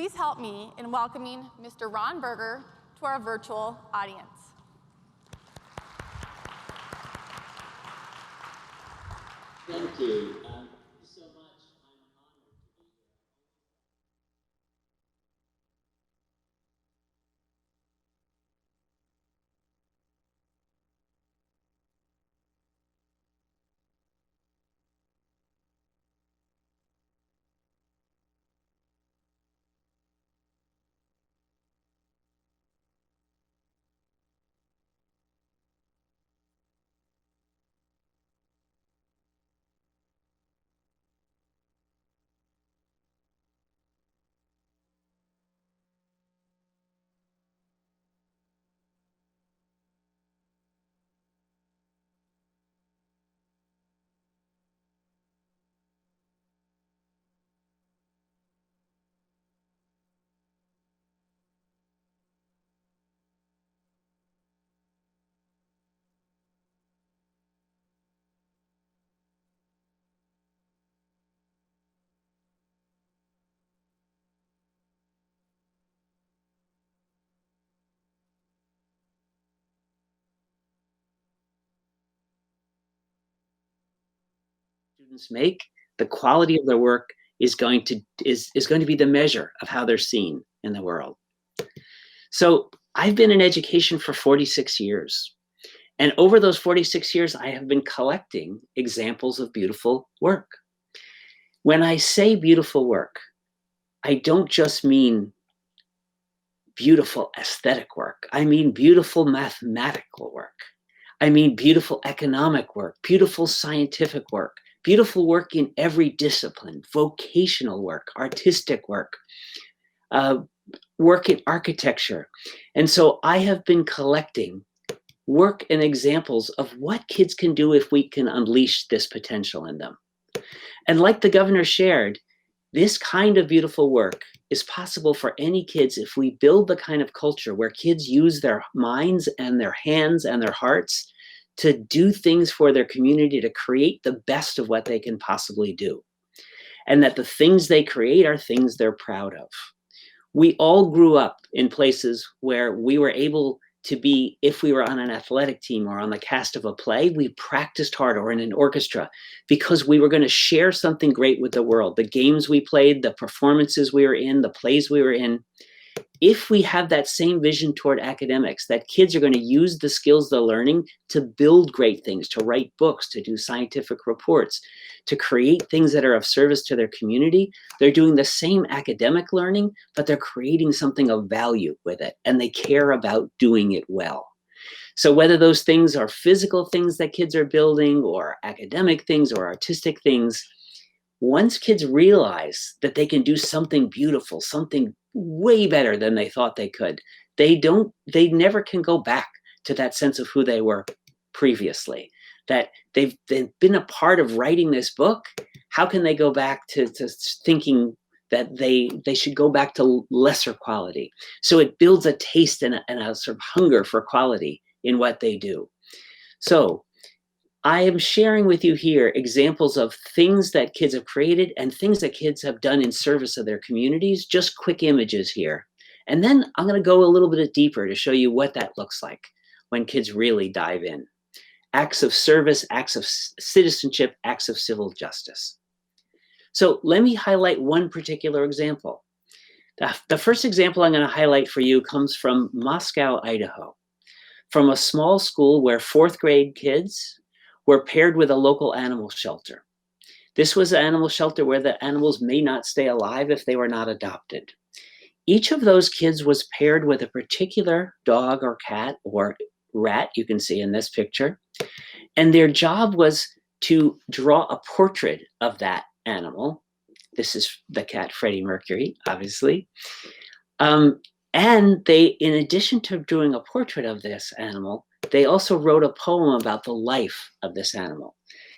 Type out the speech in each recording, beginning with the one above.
please help me in welcoming Mr. Ron Berger to our virtual audience. Thank you. So much. I'm honored to be here. Students make, the quality of their work is going to be the measure of how they're seen in the world. So I've been in education for 46 years. And over those 46 years, I have been collecting examples of beautiful work. When I say beautiful work, I don't just mean beautiful aesthetic work. I mean beautiful mathematical work. I mean beautiful economic work, beautiful scientific work, beautiful work in every discipline, vocational work, artistic work, work in architecture. And so I have been collecting work and examples of what kids can do if we can unleash this potential in them. And like the governor shared, this kind of beautiful work is possible for any kids if we build the kind of culture where kids use their minds and their hands and their hearts to do things for their community, to create the best of what they can possibly do. And that the things they create are things they're proud of. We all grew up in places where we were able to be, if we were on an athletic team or on the cast of a play, we practiced hard, or in an orchestra, because we were going to share something great with the world. The games we played, the performances we were in, the plays we were in. If we have that same vision toward academics, that kids are going to use the skills they're learning to build great things, to write books, to do scientific reports, to create things that are of service to their community, they're doing the same academic learning, but they're creating something of value with it, and they care about doing it well. So whether those things are physical things that kids are building, or academic things, or artistic things, once kids realize that they can do something beautiful, something way better than they thought they could, they never can go back to that sense of who they were previously. That they've been a part of writing this book. How can they go back to thinking that they should go back to lesser quality? So it builds a taste and a sort of hunger for quality in what they do. So I am sharing with you here examples of things that kids have created and things that kids have done in service of their communities, just quick images here. And then I'm going to go a little bit deeper to show you what that looks like when kids really dive in. Acts of service, acts of citizenship, acts of civil justice. So let me highlight one particular example. The first example I'm going to highlight for you comes from Moscow, Idaho, from a small school where fourth grade kids were paired with a local animal shelter. This was an animal shelter where the animals may not stay alive if they were not adopted. Each of those kids was paired with a particular dog or cat or rat, you can see in this picture, and their job was to draw a portrait of that animal. This is the cat Freddie Mercury, obviously. And they, in addition to doing a portrait of this animal, they also wrote a poem about the life of this animal.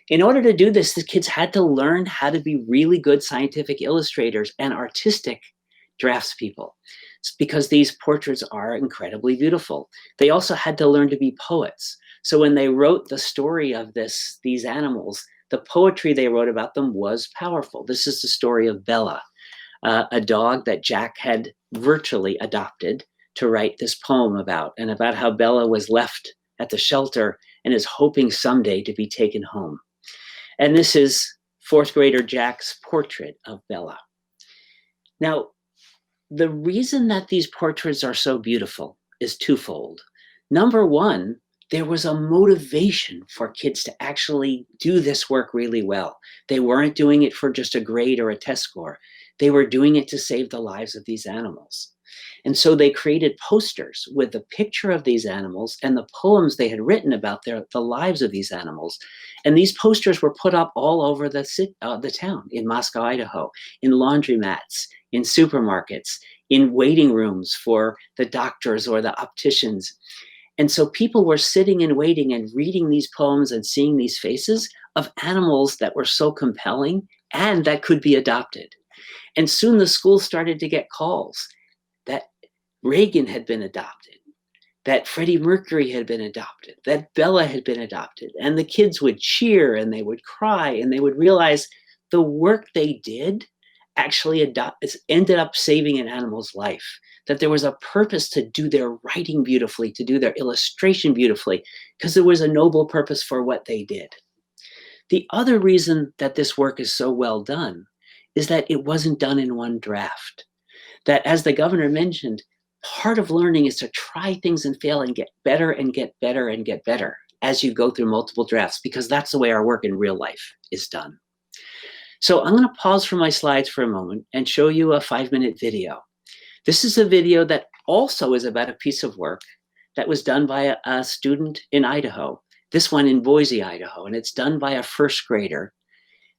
In order to do this, the kids had to learn how to be really good scientific illustrators and artistic draftspeople, because these portraits are incredibly beautiful. They also had to learn to be poets. So when they wrote the story of these animals, the poetry they wrote about them was powerful. This is the story of Bella, a dog that Jack had virtually adopted to write this poem about, and about how Bella was left at the shelter and is hoping someday to be taken home. And this is fourth grader Jack's portrait of Bella. Now, the reason that these portraits are so beautiful is twofold. Number one, there was a motivation for kids to actually do this work really well. They weren't doing it for just a grade or a test score. They were doing it to save the lives of these animals. And so they created posters with a picture of these animals and the poems they had written about the lives of these animals. And these posters were put up all over the town, in Moscow, Idaho, in laundromats, in supermarkets, in waiting rooms for the doctors or the opticians. And so people were sitting and waiting and reading these poems and seeing these faces of animals that were so compelling and that could be adopted. And soon the school started to get calls that Reagan had been adopted, that Freddie Mercury had been adopted, that Bella had been adopted. And the kids would cheer and they would cry and they would realize the work they did actually ended up saving an animal's life, that there was a purpose to do their writing beautifully, to do their illustration beautifully, because there was a noble purpose for what they did. The other reason that this work is so well done is that it wasn't done in one draft. That, as the governor mentioned, part of learning is to try things and fail and get better and get better and get better as you go through multiple drafts, because that's the way our work in real life is done. So I'm going to pause from my slides for a moment and show you a 5-minute video. This is a video that also is about a piece of work that was done by a student in Idaho, this one in Boise, Idaho, and it's done by a first grader.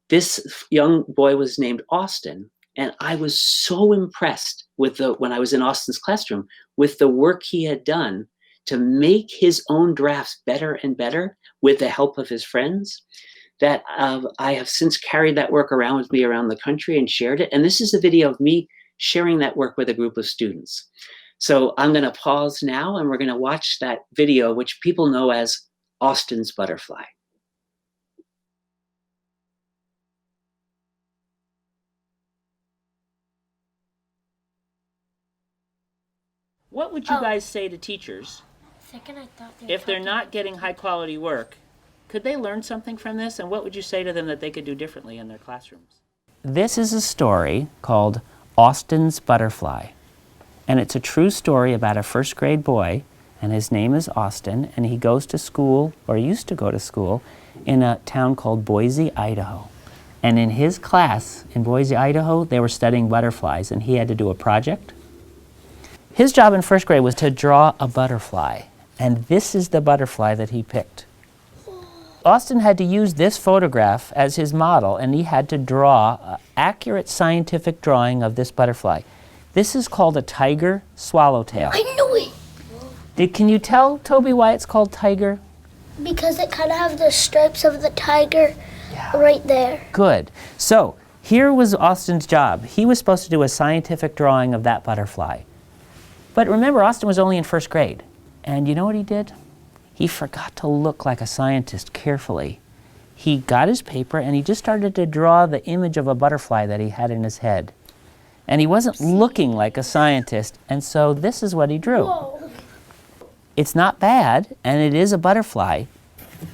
This young boy was named Austin, and I was so impressed with when I was in Austin's classroom with the work he had done to make his own drafts better and better with the help of his friends, that I have since carried that work around with me around the country and shared it. And this is a video of me sharing that work with a group of students. So I'm going to pause now and we're going to watch that video, which people know as Austin's Butterfly. What would you guys say to teachers if they're not getting high quality work? Could they learn something from this? And what would you say to them that they could do differently in their classrooms? This is a story called Austin's Butterfly. And it's a true story about a first grade boy, and his name is Austin, and he goes to school, or used to go to school, in a town called Boise, Idaho. And in his class in Boise, Idaho, they were studying butterflies, and he had to do a project. His job in first grade was to draw a butterfly, and this is the butterfly that he picked. Austin had to use this photograph as his model, and he had to draw an accurate scientific drawing of this butterfly. This is called a tiger swallowtail. I knew it! Can you tell, Toby, why it's called tiger? Because it kind of has the stripes of the tiger right there. Good. So here was Austin's job. He was supposed to do a scientific drawing of that butterfly. But remember, Austin was only in first grade. And you know what he did? He forgot to look like a scientist carefully. He got his paper and he just started to draw the image of a butterfly that he had in his head. And he wasn't looking like a scientist, and so this is what he drew. Whoa. It's not bad, and it is a butterfly,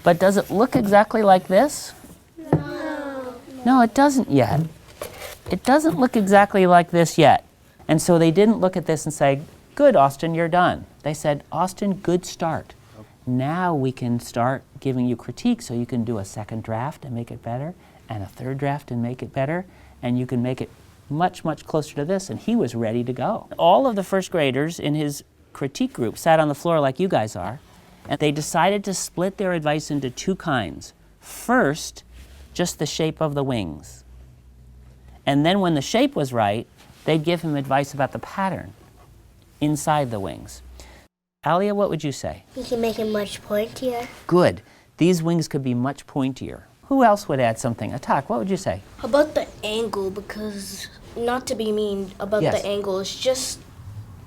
but does it look exactly like this? No. No, it doesn't yet. It doesn't look exactly like this yet. And so they didn't look at this and say, "Good, Austin, you're done." They said, "Austin, good start. Now we can start giving you critique so you can do a second draft and make it better, and a third draft and make it better, and you can make it much, much closer to this." And he was ready to go. All of the first graders in his critique group sat on the floor like you guys are, and they decided to split their advice into two kinds. First, just the shape of the wings. And then when the shape was right, they'd give him advice about the pattern inside the wings. Alia, what would you say? You can make it much pointier. Good. These wings could be much pointier. Who else would add something? Atak, what would you say? About the angle, because, not to be mean about Yes. the angle, it's just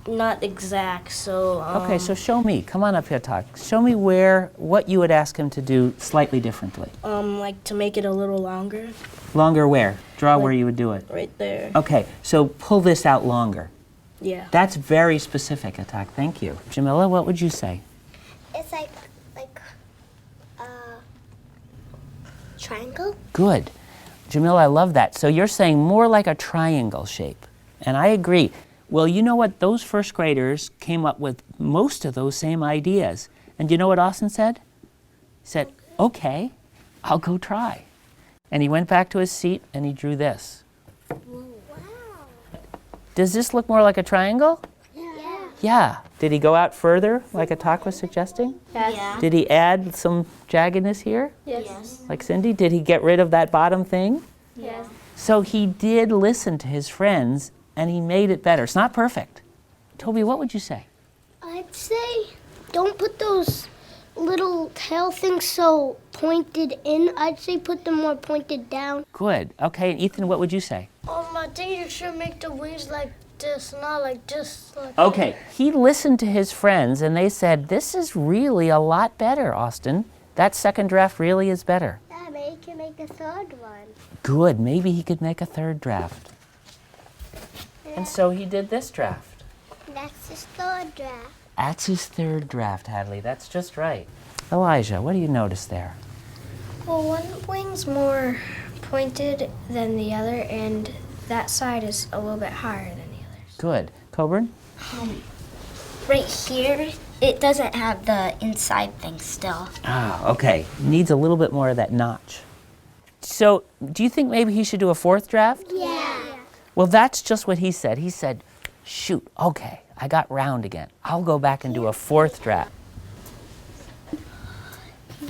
not exact, so... Okay, so show me. Come on up here, talk. Show me what you would ask him to do slightly differently. Like to make it a little longer. Longer where? Draw where you would do it. Right there. Okay, so pull this out longer. Yeah. That's very specific, Atak. Thank you. Jamila, what would you say? It's like triangle. Good. Jamila, I love that. So you're saying more like a triangle shape. And I agree. Well, you know what? Those first graders came up with most of those same ideas. And you know what Austin said? He said, okay, I'll go try. And he went back to his seat and he drew this. Wow. Does this look more like a triangle? Yeah. Yeah. Did he go out further, like Atak was suggesting? Yes. Yeah. Did he add some jaggedness here, Yes. like Cindy? Did he get rid of that bottom thing? Yes. So he did listen to his friends and he made it better. It's not perfect. Toby, what would you say? I'd say don't put those little tail things so pointed in. I'd say put them more pointed down. Good. Okay, and Ethan, what would you say? I think you should make the wings like this, not like this. Okay, he listened to his friends and they said, this is really a lot better, Austin. That second draft really is better. Yeah, maybe you can make a third one. Good, maybe he could make a third draft. And so he did this draft. That's his third draft. That's his third draft, Hadley. That's just right. Elijah, what do you notice there? Well, one wing's more pointed than the other, and that side is a little bit higher than the others. Good. Coburn? Right here, it doesn't have the inside thing still. Ah, okay. Needs a little bit more of that notch. So, do you think maybe he should do a fourth draft? Yeah. Well, that's just what he said. He said, shoot, okay, I got round again. I'll go back and do a fourth draft.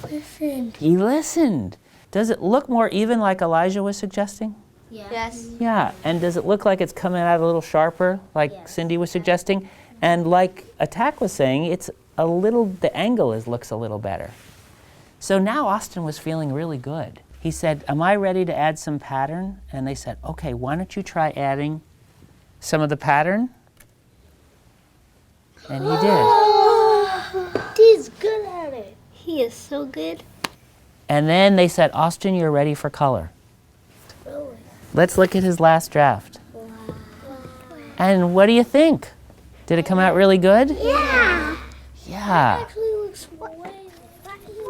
Listen. He listened. Does it look more even like Elijah was suggesting? Yes. Yeah, and does it look like it's coming out a little sharper, like Cindy was suggesting? And like Attack was saying, it's a little, the angle looks a little better. So now Austin was feeling really good. He said, am I ready to add some pattern? And they said, okay, why don't you try adding some of the pattern? And he did. He's good at it. He is so good. And then they said, Austin, you're ready for color. Let's look at his last draft. And what do you think? Did it come out really good? Yeah. Yeah. Actually looks way.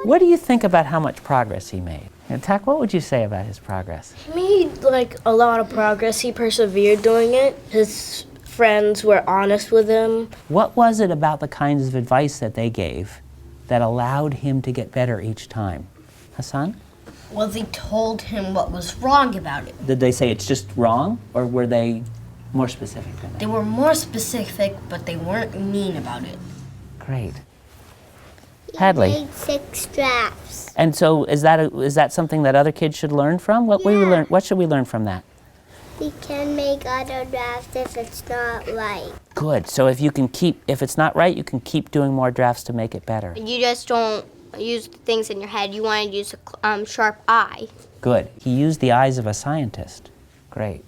What do you think about how much progress he made? And Tak, what would you say about his progress? He made like a lot of progress. He persevered doing it. His friends were honest with him. What was it about the kinds of advice that they gave that allowed him to get better each time? Hassan? Well, they told him what was wrong about it. Did they say it's just wrong, or were they more specific than that? They were more specific, but they weren't mean about it. Great. Hadley. He made 6 drafts. And so is that something that other kids should learn from? What should we learn from that? We can make other drafts if it's not right. Good. So if it's not right, you can keep doing more drafts to make it better. You just don't use things in your head. You want to use a sharp eye. Good. He used the eyes of a scientist. Great.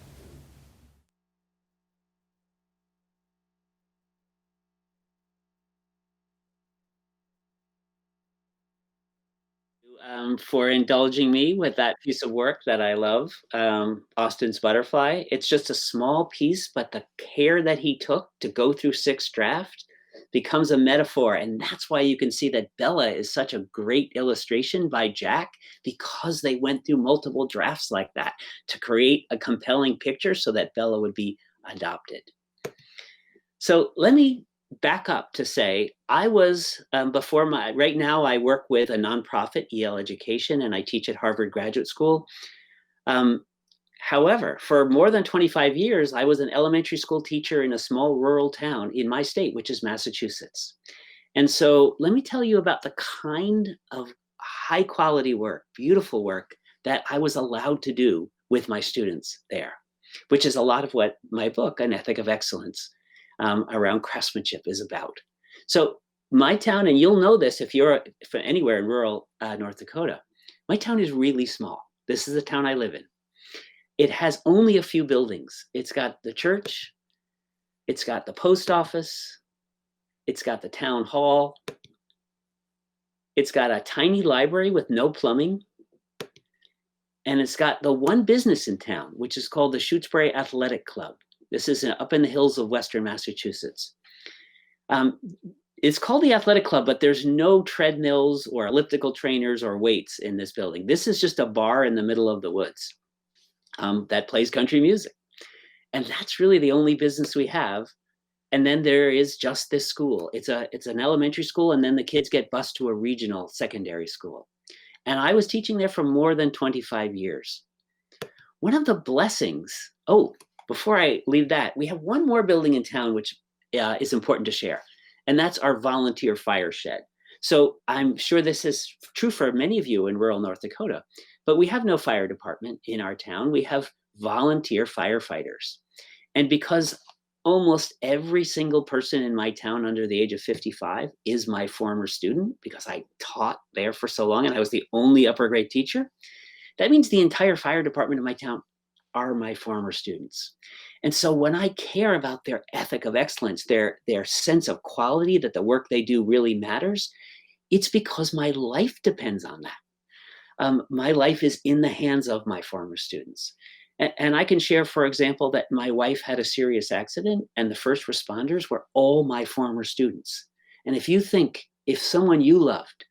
For indulging me with that piece of work that I love, Austin's Butterfly. It's just a small piece, but the care that he took to go through 6 drafts becomes a metaphor. And that's why you can see that Bella is such a great illustration by Jack, because they went through multiple drafts like that to create a compelling picture so that Bella would be adopted. So let me back up to say, I was, right now I work with a nonprofit, EL Education, and I teach at Harvard Graduate School. However, for more than 25 years, I was an elementary school teacher in a small rural town in my state, which is Massachusetts. And so let me tell you about the kind of high quality work, beautiful work that I was allowed to do with my students there, which is a lot of what my book, An Ethic of Excellence, around craftsmanship is about. So my town, and you'll know this if you're from anywhere in rural North Dakota, my town is really small. This is the town I live in. It has only a few buildings. It's got the church, It's got the post office. It's got the town hall. It's got a tiny library with no plumbing. And it's got the one business in town, which is called the Shutesbury Athletic Club. This is up in the hills of Western Massachusetts. It's called the Athletic Club, but there's no treadmills or elliptical trainers or weights in this building. This is just a bar in the middle of the woods that plays country music. And that's really the only business we have. And then there is just this school. It's an elementary school, and then the kids get bused to a regional secondary school. And I was teaching there for more than 25 years. One of the blessings, before I leave that, we have one more building in town which is important to share, and that's our volunteer fire shed. So I'm sure this is true for many of you in rural North Dakota, but we have no fire department in our town. We have volunteer firefighters. And because almost every single person in my town under the age of 55 is my former student, because I taught there for so long and I was the only upper grade teacher, that means the entire fire department in my town are my former students. And so when I care about their ethic of excellence, their sense of quality, that the work they do really matters, it's because my life depends on that. My life is in the hands of my former students. And I can share, for example, that my wife had a serious accident and the first responders were all my former students. And if you think, if someone you loved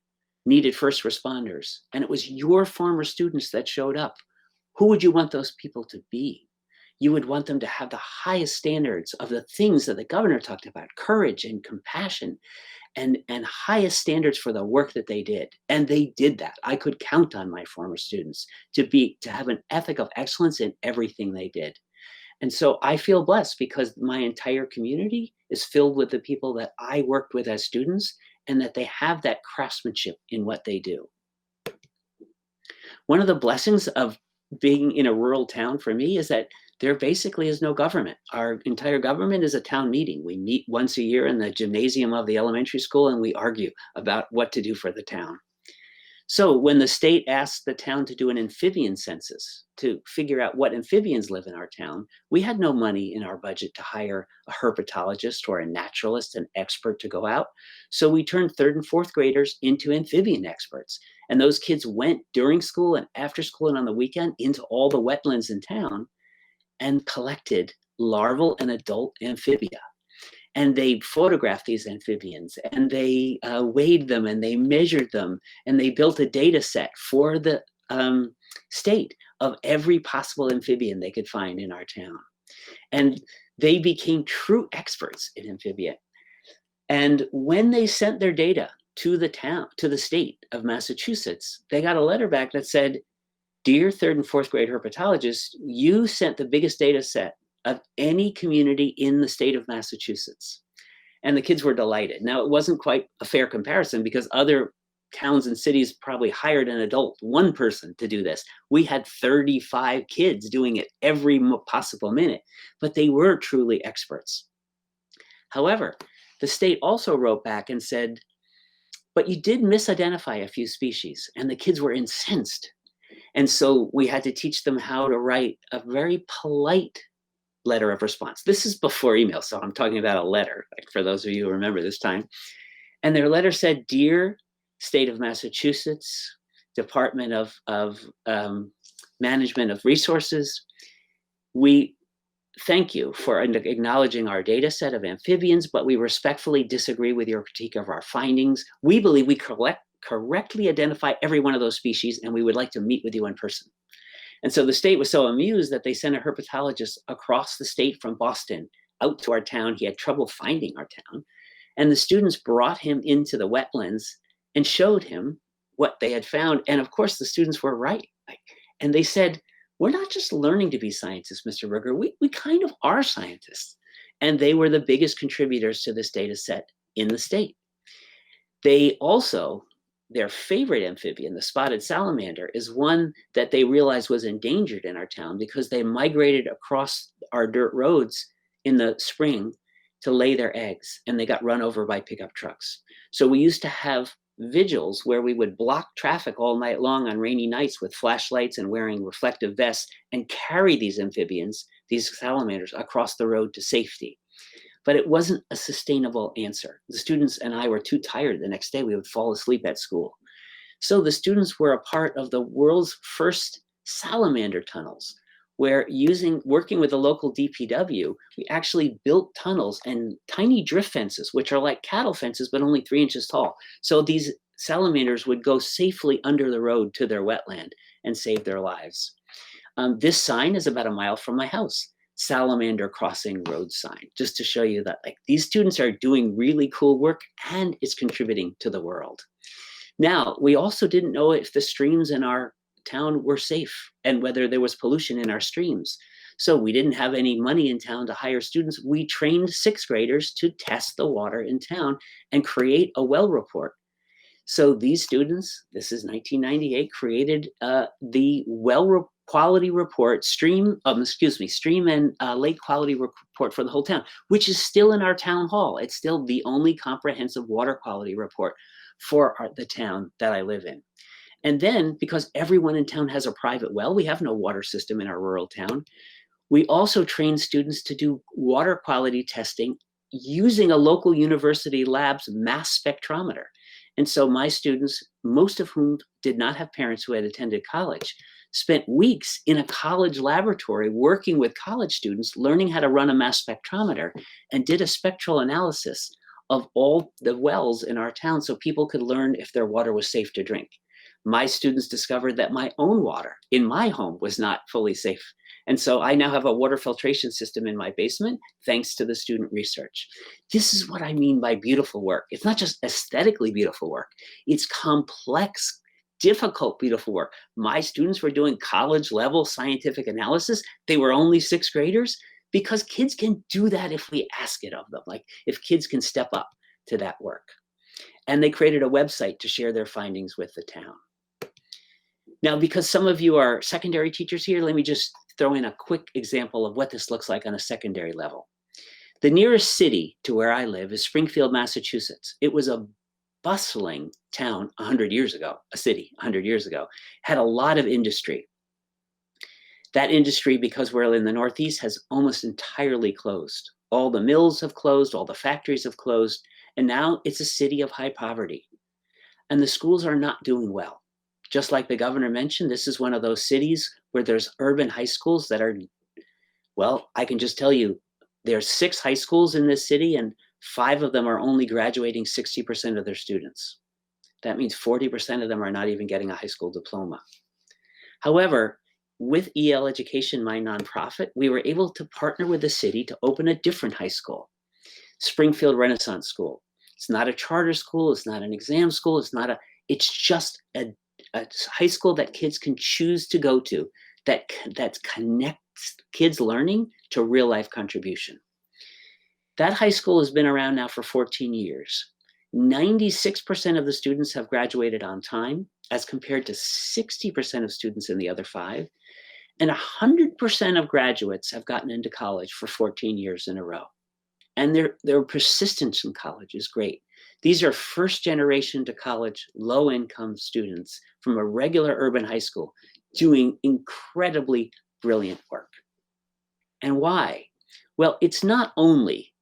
needed first responders and it was your former students that showed up, who would you want those people to be? You would want them to have the highest standards of the things that the governor talked about, courage and compassion, and highest standards for the work that they did. And they did that. I could count on my former students to have an ethic of excellence in everything they did. And so I feel blessed because my entire community is filled with the people that I worked with as students, and that they have that craftsmanship in what they do. One of the blessings of being in a rural town for me is that there basically is no government. Our entire government is a town meeting. We meet once a year in the gymnasium of the elementary school and we argue about what to do for the town. So when the state asked the town to do an amphibian census to figure out what amphibians live in our town, we had no money in our budget to hire a herpetologist or a naturalist, an expert to go out. So we turned 3rd and 4th graders into amphibian experts. And those kids went during school and after school and on the weekend into all the wetlands in town and collected larval and adult amphibia. And they photographed these amphibians and they weighed them and they measured them and they built a data set for the state of every possible amphibian they could find in our town. And they became true experts in amphibia. And when they sent their data to the state of Massachusetts, they got a letter back that said, "Dear 3rd and 4th grade herpetologists, you sent the biggest data set of any community in the state of Massachusetts." And the kids were delighted. Now, it wasn't quite a fair comparison because other towns and cities probably hired an adult, one person to do this. We had 35 kids doing it every possible minute, but they were truly experts. However, the state also wrote back and said, "But you did misidentify a few species," and the kids were incensed. And so we had to teach them how to write a very polite letter of response. This is before email, so I'm talking about a letter, like for those of you who remember this time. And their letter said, "Dear State of Massachusetts, Department of Management of Resources, we thank you for acknowledging our data set of amphibians, but we respectfully disagree with your critique of our findings. We believe we correctly identify every one of those species, and we would like to meet with you in person." And so the state was so amused that they sent a herpetologist across the state from Boston out to our town. He had trouble finding our town. And the students brought him into the wetlands and showed him what they had found. And of course, the students were right. And they said, "We're not just learning to be scientists, Mr. Berger, we kind of are scientists." And they were the biggest contributors to this data set in the state. They also, their favorite amphibian, the spotted salamander, is one that they realized was endangered in our town because they migrated across our dirt roads in the spring to lay their eggs, and they got run over by pickup trucks. So we used to have vigils where we would block traffic all night long on rainy nights with flashlights and wearing reflective vests and carry these amphibians, these salamanders, across the road to safety. but it wasn't a sustainable answer. The students and I were too tired the next day. We would fall asleep at school. So the students were a part of the world's first salamander tunnels, where working with the local DPW, we actually built tunnels and tiny drift fences, which are like cattle fences, but only 3 inches tall. So these salamanders would go safely under the road to their wetland and save their lives. This sign is about a mile from my house, Salamander Crossing Road sign, just to show you that like these students are doing really cool work and it's contributing to the world. Now, we also didn't know if the streams in our town were safe and whether there was pollution in our streams. So we didn't have any money in town to hire students. We trained 6th graders to test the water in town and create a well report. So these students, this is 1998, created the well quality report, stream and lake quality report for the whole town, which is still in our town hall. It's still the only comprehensive water quality report for the town that I live in. And then, because everyone in town has a private well, we have no water system in our rural town, we also train students to do water quality testing using a local university lab's mass spectrometer. And so my students, most of whom did not have parents who had attended college, spent weeks in a college laboratory working with college students, learning how to run a mass spectrometer, and did a spectral analysis of all the wells in our town so people could learn if their water was safe to drink. My students discovered that my own water in my home was not fully safe. And so I now have a water filtration system in my basement, thanks to the student research. This is what I mean by beautiful work. It's not just aesthetically beautiful work. It's complex, difficult, beautiful work. My students were doing college level scientific analysis. They were only 6th graders because kids can do that if we ask it of them, like if kids can step up to that work. And they created a website to share their findings with the town. Now, because some of you are secondary teachers here, let me just throw in a quick example of what this looks like on a secondary level. The nearest city to where I live is Springfield, Massachusetts. It was a bustling town 100 years ago, a city 100 years ago, had a lot of industry. That industry, because we're in the Northeast, has almost entirely closed. All the mills have closed, all the factories have closed, and now it's a city of high poverty. And the schools are not doing well. Just like the governor mentioned, this is one of those cities where there's urban high schools that are, well, I can just tell you, there's 6 high schools in this city and 5 of them are only graduating 60% of their students. That means 40% of them are not even getting a high school diploma. However, with EL Education, my nonprofit, we were able to partner with the city to open a different high school, Springfield Renaissance School. It's not a charter school, it's not an exam school, it's just a high school that kids can choose to go to that connects kids' learning to real life contribution. That high school has been around now for 14 years. 96% of the students have graduated on time, as compared to 60% of students in the other 5. And 100% of graduates have gotten into college for 14 years in a row. And their persistence in college is great. These are first generation to college, low income students from a regular urban high school doing incredibly brilliant work. And why? Well, it's not only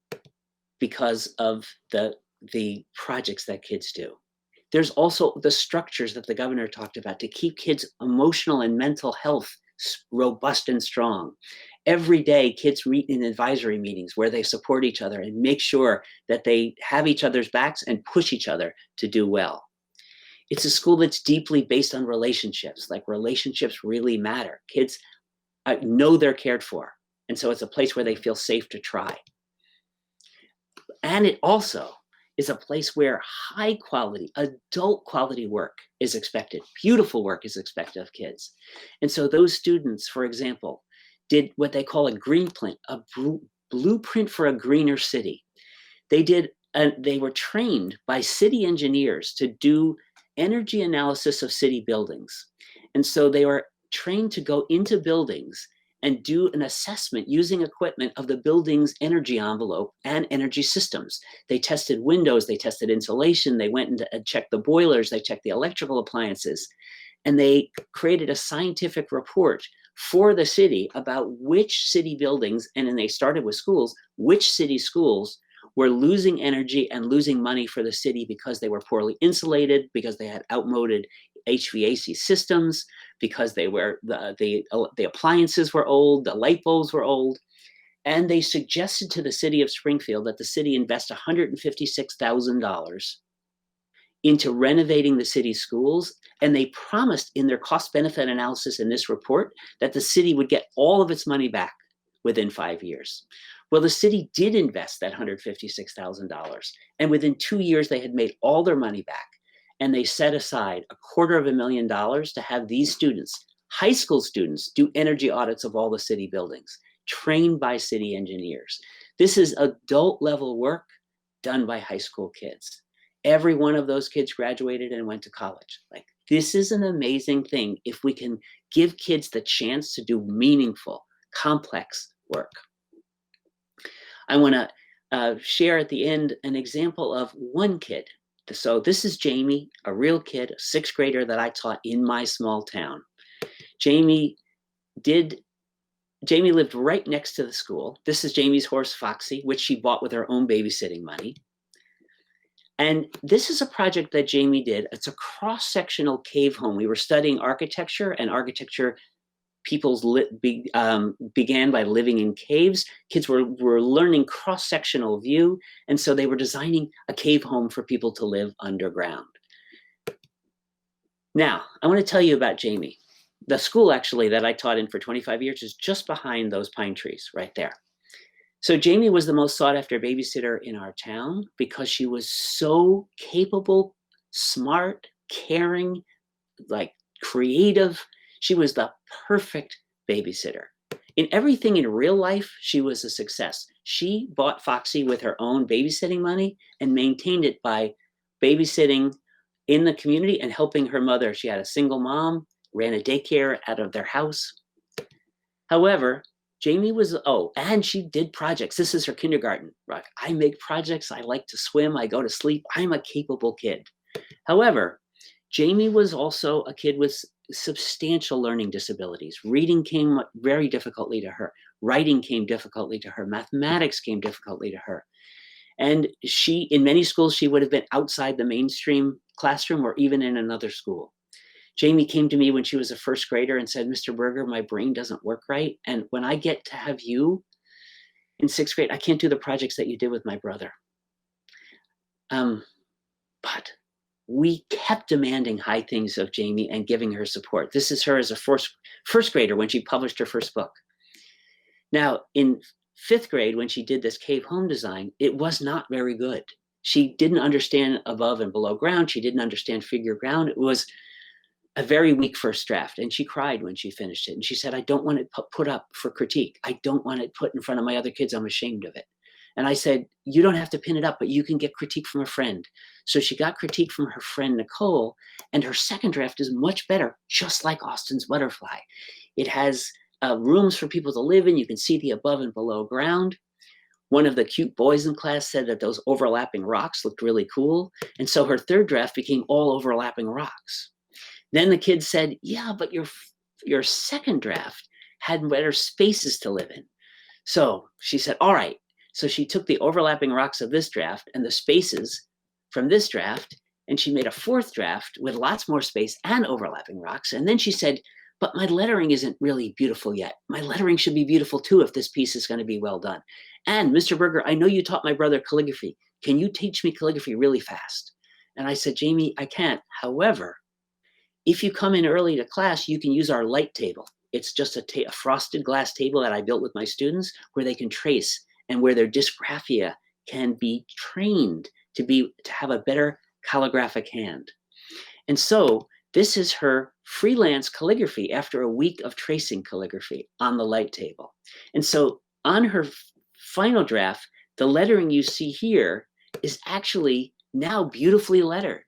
because of the projects that kids do. There's also the structures that the governor talked about to keep kids' emotional and mental health robust and strong. Every day, kids meet in advisory meetings where they support each other and make sure that they have each other's backs and push each other to do well. It's a school that's deeply based on relationships, like relationships really matter. Kids know they're cared for. And so it's a place where they feel safe to try. And it also is a place where high quality, adult quality work is expected. Beautiful work is expected of kids. And so those students, for example, did what they call a greenprint, a blueprint for a greener city. They were trained by city engineers to do energy analysis of city buildings. And so they were trained to go into buildings and do an assessment using equipment of the building's energy envelope and energy systems. They tested windows, they tested insulation, they went and checked the boilers, they checked the electrical appliances, and they created a scientific report for the city about which city buildings, and then they started with schools, which city schools were losing energy and losing money for the city because they were poorly insulated, because they had outmoded HVAC systems, because they were the appliances were old, the light bulbs were old. And they suggested to the city of Springfield that the city invest $156,000 into renovating the city's schools. And they promised in their cost benefit analysis in this report that the city would get all of its money back within 5 years. Well, the city did invest that $156,000. And within 2 years, they had made all their money back. And they set aside $250,000 to have these students, high school students, do energy audits of all the city buildings, trained by city engineers. This is adult level work done by high school kids. Every one of those kids graduated and went to college. Like, this is an amazing thing if we can give kids the chance to do meaningful, complex work. I want to share at the end an example of one kid. So this is Jamie, a real kid, a sixth grader that I taught in my small town. Jamie lived right next to the school. This is Jamie's horse, Foxy, which she bought with her own babysitting money. And this is a project that Jamie did. It's a cross-sectional cave home. We were studying architecture, and architecture began by living in caves. Kids were learning cross-sectional view, and so they were designing a cave home for people to live underground. Now, I want to tell you about Jamie. The school, actually, that I taught in for 25 years is just behind those pine trees right there. So Jamie was the most sought after babysitter in our town because she was so capable, smart, caring, like creative. She was the perfect babysitter. In everything in real life, she was a success. She bought Foxy with her own babysitting money and maintained it by babysitting in the community and helping her mother. She had a single mom, ran a daycare out of their house. However, Jamie was, and she did projects. This is her kindergarten. Right? I make projects. I like to swim. I go to sleep. I'm a capable kid. However, Jamie was also a kid with substantial learning disabilities. Reading came very difficultly to her. Writing came difficultly to her. Mathematics came difficultly to her. And she, in many schools, she would have been outside the mainstream classroom or even in another school. Jamie came to me when she was a first grader and said, Mr. Berger, my brain doesn't work right. And when I get to have you in sixth grade, I can't do the projects that you did with my brother. But we kept demanding high things of Jamie and giving her support. This is her as a first grader when she published her first book. Now, in fifth grade, when she did this cave home design, it was not very good. She didn't understand above and below ground. She didn't understand figure ground. It was a very weak first draft. And she cried when she finished it. And she said, I don't want it put up for critique. I don't want it put in front of my other kids. I'm ashamed of it. And I said, you don't have to pin it up, but you can get critique from a friend. So she got critique from her friend, Nicole, and her second draft is much better, just like Austin's Butterfly. It has rooms for people to live in. You can see the above and below ground. One of the cute boys in class said that those overlapping rocks looked really cool. And so her third draft became all overlapping rocks. Then the kids said, yeah, but your second draft had better spaces to live in. So she said, all right. So she took the overlapping rocks of this draft and the spaces from this draft, and she made a fourth draft with lots more space and overlapping rocks. And then she said, but my lettering isn't really beautiful yet. My lettering should be beautiful too if this piece is going to be well done. And Mr. Berger, I know you taught my brother calligraphy. Can you teach me calligraphy really fast? And I said, Jamie, I can't. However, if you come in early to class, you can use our light table. It's just a frosted glass table that I built with my students where they can trace and where their dysgraphia can be trained to have a better calligraphic hand. And so this is her freelance calligraphy after a week of tracing calligraphy on the light table. And so on her final draft, the lettering you see here is actually now beautifully lettered.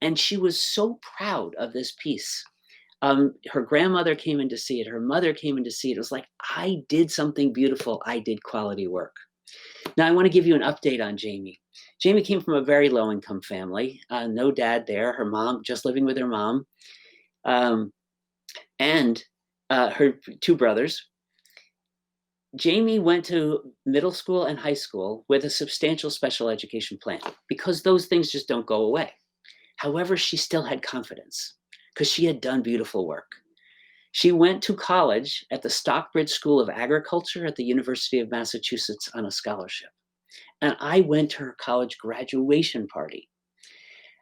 And she was so proud of this piece. Her grandmother came in to see it. Her mother came in to see it. It was like, I did something beautiful. I did quality work. Now, I want to give you an update on Jamie. Jamie came from a very low-income family. No dad there. Her mom, just living with her mom. And her two brothers. Jamie went to middle school and high school with a substantial special education plan because those things just don't go away. However, she still had confidence because she had done beautiful work. She went to college at the Stockbridge School of Agriculture at the University of Massachusetts on a scholarship. And I went to her college graduation party.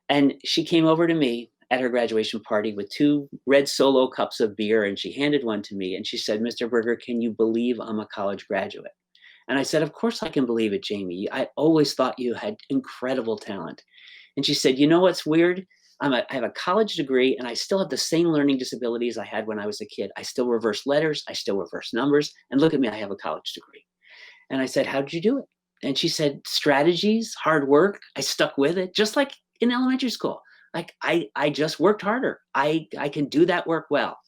And she came over to me at her graduation party with 2 red Solo cups of beer, and she handed one to me, and she said, "Mr. Berger, can you believe I'm a college graduate?" And I said, "Of course I can believe it, Jamie. I always thought you had incredible talent." And she said, "You know what's weird? I have a college degree, and I still have the same learning disabilities I had when I was a kid. I still reverse letters, I still reverse numbers, and look at me, I have a college degree." And I said, "How did you do it?" And she said, "Strategies, hard work. I stuck with it, just like in elementary school. Like I just worked harder. I can do that work well."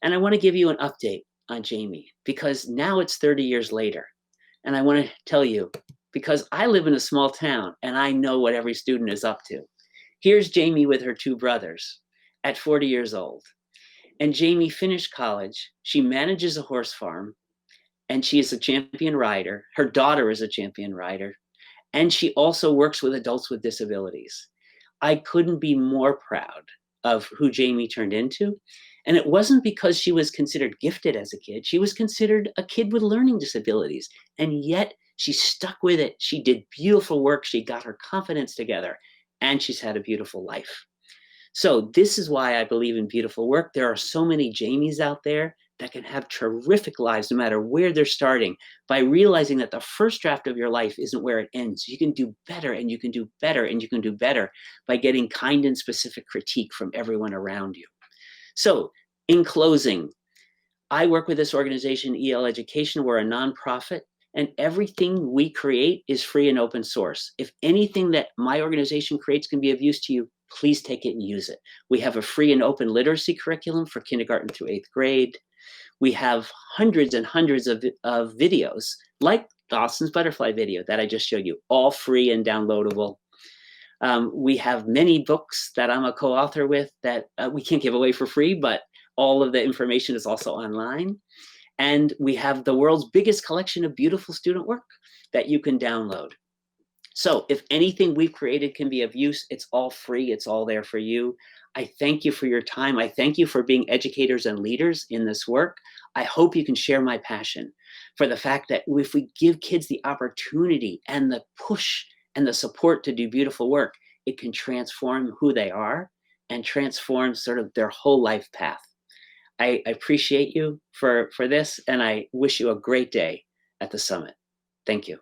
And I want to give you an update on Jamie because now it's 30 years later. And I want to tell you, because I live in a small town and I know what every student is up to. Here's Jamie with her 2 brothers at 40 years old. And Jamie finished college. She manages a horse farm and she is a champion rider. Her daughter is a champion rider. And she also works with adults with disabilities. I couldn't be more proud of who Jamie turned into. And it wasn't because she was considered gifted as a kid. She was considered a kid with learning disabilities. And yet she stuck with it. She did beautiful work. She got her confidence together. And she's had a beautiful life. So this is why I believe in beautiful work. There are so many Jamies out there that can have terrific lives no matter where they're starting by realizing that the first draft of your life isn't where it ends. You can do better and you can do better and you can do better by getting kind and specific critique from everyone around you. So in closing, I work with this organization, EL Education. We're a nonprofit, and everything we create is free and open source. If anything that my organization creates can be of use to you, please take it and use it. We have a free and open literacy curriculum for kindergarten through 8th grade. We have hundreds and hundreds of videos, like Dawson's butterfly video that I just showed you, all free and downloadable. We have many books that I'm a co-author with that we can't give away for free, but all of the information is also online. And we have the world's biggest collection of beautiful student work that you can download. So if anything we've created can be of use, it's all free, it's all there for you. I thank you for your time. I thank you for being educators and leaders in this work. I hope you can share my passion for the fact that if we give kids the opportunity and the push and the support to do beautiful work, it can transform who they are and transform sort of their whole life path. I appreciate you for this, and I wish you a great day at the summit. Thank you.